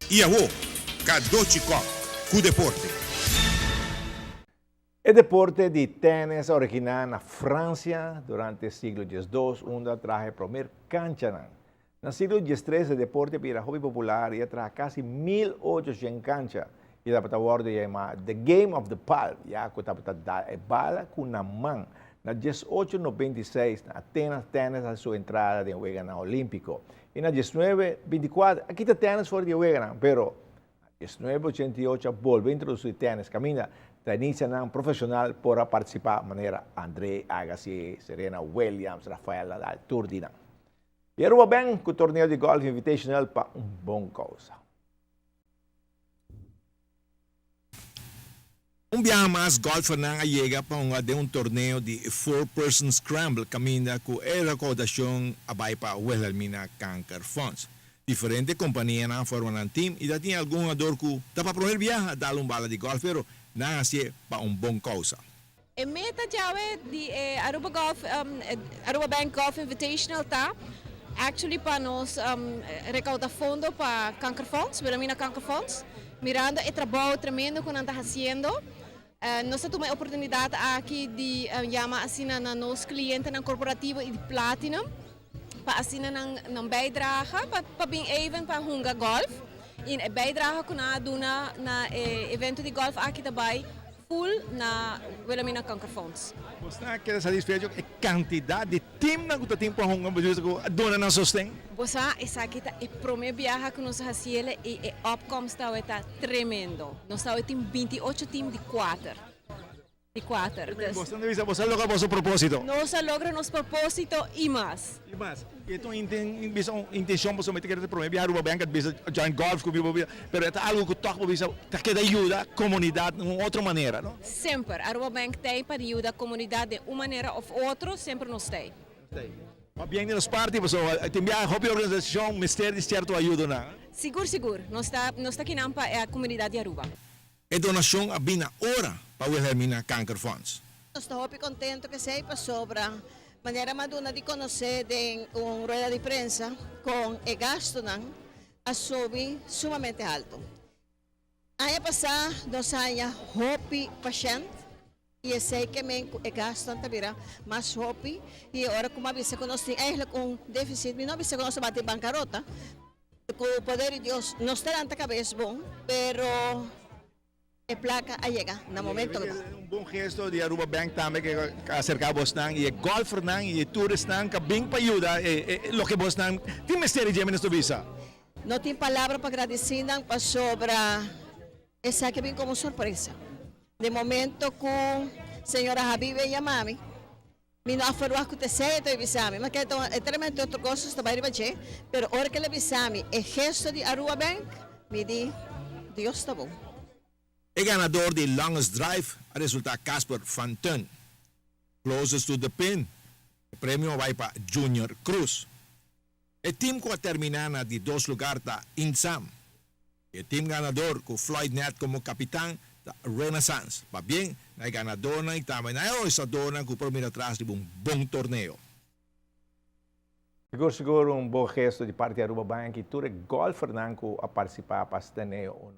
Iawo, Kadochikov, cu deporte. El deporte de tenis original en Francia durante el siglo XII, onde traje primer cancha. En el siglo XIII, el deporte era hobby popular y traje casi 1800 canchas. Y la palabra de llamar The Game of the Palm, ya que la bala con una mano. En 1896, Atenas tenis a su entrada de juego olímpico. Y en 1924, aquí está tenis fuera de juego, pero en 1988 volvió a introducir tenis. Camina, inicia profesional para participar de manera André Agassi, Serena Williams, Rafael Nadal, Turdina. Y ahora ven con el torneo de golf invitational para un buen causa. Un viaje más golfer na llega para un torneo de four-person scramble camina con recaudación abay pa Wilhelmina Cancer Funds. Diferentes compañías na forman un team y tiene algún jugador que da para primer viaje a dar un bala de golf, pero nada así para un buen causa. En meta jave di Aruba Bank Golf Invitational tá actually para nos recaudar fundo para Cancer Funds, Wilhelmina Cancer Funds, mirando o trabalho tremendo que nós está fazendo. Nós temos a oportunidade aqui de chamar assim na nos clientes na corporativo e de Platinum para assim na bijdrage para bem even para Hunga Golf e a bijdrage que nós damos na evento de golf aqui também full na Wilhelmina Cancer Funds. Você quer satisfeito com a quantidade de time na que tempo Hunga mas que dona na sostém? Você essa aqui tá o primeiro viagem que nós fazemos e a opkomst está tremendo. Nós temos 28 times de 4. Você logra vosso propósito. Nós logra nosso propósito e mais. E mais. Então, intenção para meter que primeiro viajar bem que bisa join golf com bibo, pero é algo que toca bisa que ajuda a comunidade de uma outra maneira, não? Sempre. Aruba Bank tem para ajudar a comunidade de uma maneira ou outra, sempre nos tem. Mas bem nas partes, você tem a hobby organização, mistério de certo ajuda na. Seguro. Nós está aqui para a comunidade de Aruba. E donação a bina hora para Wilhelmina Cancer Funds. Estou muito contente que seja sobre a maneira madura de conhecer em uma rueda de prensa com o gasto a subir sumamente alto. Ano passado, nós tínhamos hopi paciente e sei que o gasto também mais hopi e agora como avisa que nós temos um déficit, não avisa que nós vamos ter bancarrota. Com o poder de Deus, nós temos a cabeça bom, pero a placa llega no momento. Um bom gesto de Aruba Bank também que acerca vos nang e golfer nang e tourist nang que bem para ajudar lo que vos nang tem mistério de menos visa. Não tem palavra para agradecer para sobre essa que vem como surpresa. De momento com a senhora Habibe e a mami, me não foram a acontecer e avisar-me, mas que é tremendo outra coisa que vai fazer, pero hora que ele avisar-me, o gesto de Aruba Bank, me diz, Deus está bom. O ganador de longest drive resulta Casper Van Tun. Closest to the pin, o prêmio vai para Junior Cruz. O time que termina de 2 lugares está Insam. O time ganador com Floyd Net como capitão está Renaissance. Para bem, o ganador e também o estador que primeiro atrás de um bom torneio. Seguro um bom gesto de parte de Aruba Bank e todo golfer que a participar para este torneio.